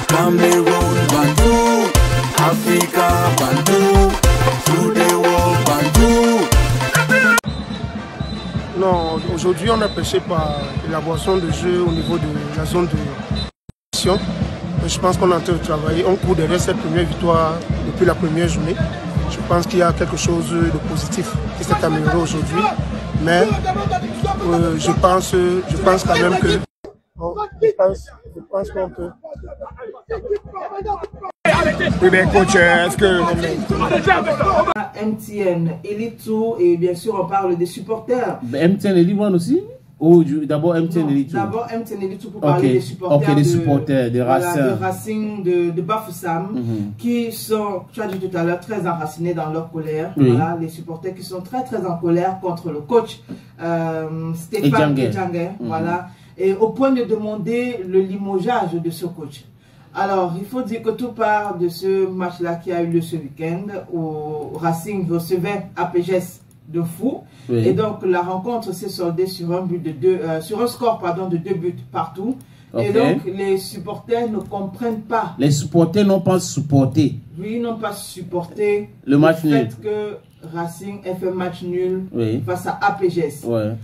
Cameroun, Bandou, Africa, Bandou, through the world, Bandou. Non, aujourd'hui on a pêché par l'élaboration de jeux au niveau de la zone de mission. Je pense qu'on est en train de travailler. On court derrière cette première victoire depuis la première journée. Je pense qu'il y a quelque chose de positif qui s'est amélioré aujourd'hui. Mais je pense quand même que... Je pense qu'on peut... Oui, mais coach, est-ce que... MTN, Elite 2, et bien sûr on parle des supporters. MTN Elite 1 aussi? Ou d'abord MTN Elite 2? D'abord MTN Elite 2 pour parler des supporters. Ok, des supporters, des Racing. Voilà, de Racing de Bafoussam, qui sont, tu as dit tout à l'heure, très enracinés dans leur colère. Oui. Voilà, les supporters qui sont très en colère contre le coach Stéphane Djangé. Voilà, et au point de demander le limogeage de ce coach. Alors, il faut dire que tout part de ce match-là qui a eu lieu ce week-end où Racing recevait APGS de fou. Oui. Et donc, la rencontre s'est soldée sur un score de 2 buts partout. Okay. Et donc, les supporters ne comprennent pas. Les supporters n'ont pas supporté. Oui, ils n'ont pas supporté le match nul. Fait que Racing ait fait match nul face à APGS. Ouais.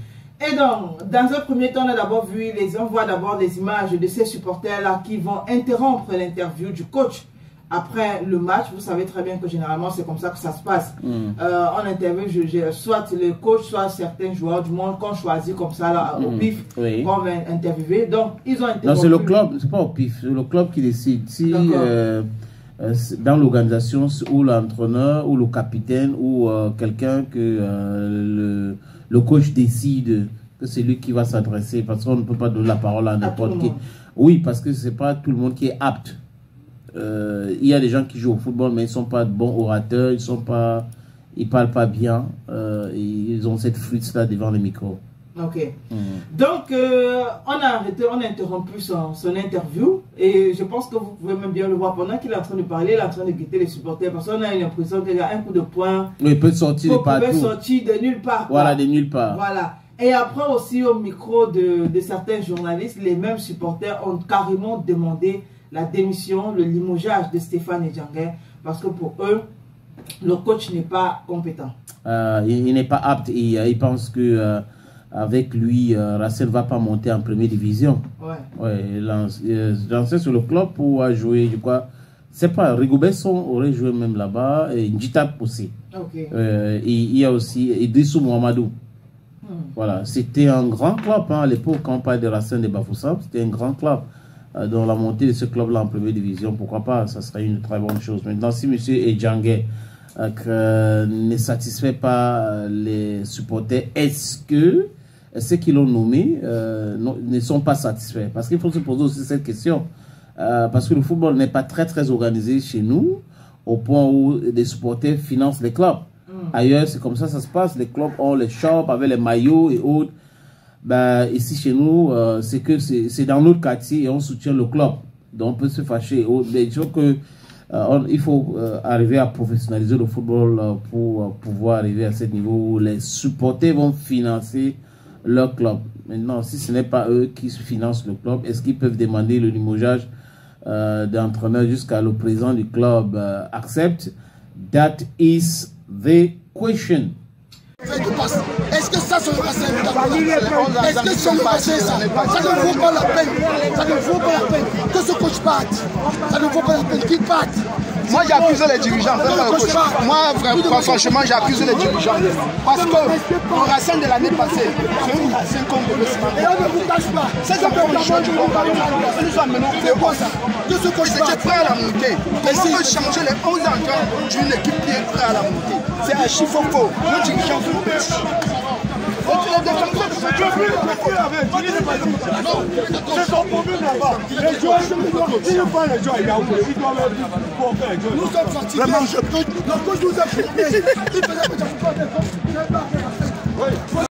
Et donc, dans un premier temps, on voit d'abord les images de ces supporters-là qui vont interrompre l'interview du coach après le match. Vous savez très bien que généralement, c'est comme ça que ça se passe. On interviewe soit le coach, soit certains joueurs du monde qu'on choisit comme ça, là, au pif, qu'on va interviewer. Donc, ils ont interrompu. Non, c'est le club, c'est pas au pif, c'est le club qui décide. Si dans l'organisation, ou l'entraîneur, ou le capitaine, ou quelqu'un que le coach décide que c'est lui qui va s'adresser, parce qu'on ne peut pas donner la parole à n'importe qui. Oui, parce que c'est pas tout le monde qui est apte. Il y a des gens qui jouent au football, mais ils ne sont pas de bons orateurs, ils parlent pas bien, ils ont cette flûte-là devant le micro. Ok. Donc, on a interrompu son interview, et je pense que vous pouvez même bien le voir pendant qu'il est en train de parler, il est en train de guetter les supporters, parce qu'on a l'impression qu'il y a un coup de poing. Oui, il peut sortir de partout. Il peut sortir de nulle part. Voilà, de nulle part. Voilà. Et après aussi, au micro de certains journalistes, les mêmes supporters ont carrément demandé la démission, le limogeage de Stéphane Djangé, parce que pour eux, le coach n'est pas compétent. Il n'est pas apte, et il pense que avec lui, Racing ne va pas monter en première division. Ouais. Lancé sur le club pour jouer, je crois. C'est pas, Rigobesson aurait joué même là-bas, et Njitap aussi. Il y a aussi Idrissou Mohamedou. Voilà, c'était un grand club à l'époque, quand on parle de Racing de Bafoussam, c'était un grand club. Dans la montée de ce club-là en première division, pourquoi pas, ça serait une très bonne chose. Maintenant, si M. Djangé ne satisfait pas les supporters, est-ce que ceux qui l'ont nommé ne sont pas satisfaits? Parce qu'il faut se poser aussi cette question. Parce que le football n'est pas très organisé chez nous, au point où les supporters financent les clubs. Ailleurs, c'est comme ça se passe. Les clubs ont les shops avec les maillots et autres. Ben, ici chez nous, c'est dans notre quartier et on soutient le club. Donc on peut se fâcher. Il faut arriver à professionnaliser le football pour pouvoir arriver à ce niveau où les supporters vont financer leur club. Maintenant, si ce n'est pas eux qui financent le club, est-ce qu'ils peuvent demander le limogeage d'entraîneur jusqu'à le président du club accepte? That is the question. Est-ce que ça sera ça? Est-ce que ça va passer ça? Ça ne vaut pas la peine. Ça ne vaut pas la peine que ce coach parte. Ça ne vaut pas la peine qu'il parte. Moi j'accuse les dirigeants, moi franchement j'accuse les dirigeants. Parce que le Racing de l'année passée, c'est un Racing qu'on veut se manquer. Et on ne vous cache pas. C'est un peu change du comportement. Nous amenons que ce coach était prêt à la montée. Comment on peut changer les 11 entrants d'une équipe qui est prête à la montée? C'est archi faux. Nos dirigeants sont petits. C'est son problème là-bas. Les joueurs, s'il ne pas les joueurs, il y a aussi doit leur dire pour faire les joueurs. Nous sommes fatigués. Le coach nous a filmé. Il faisait que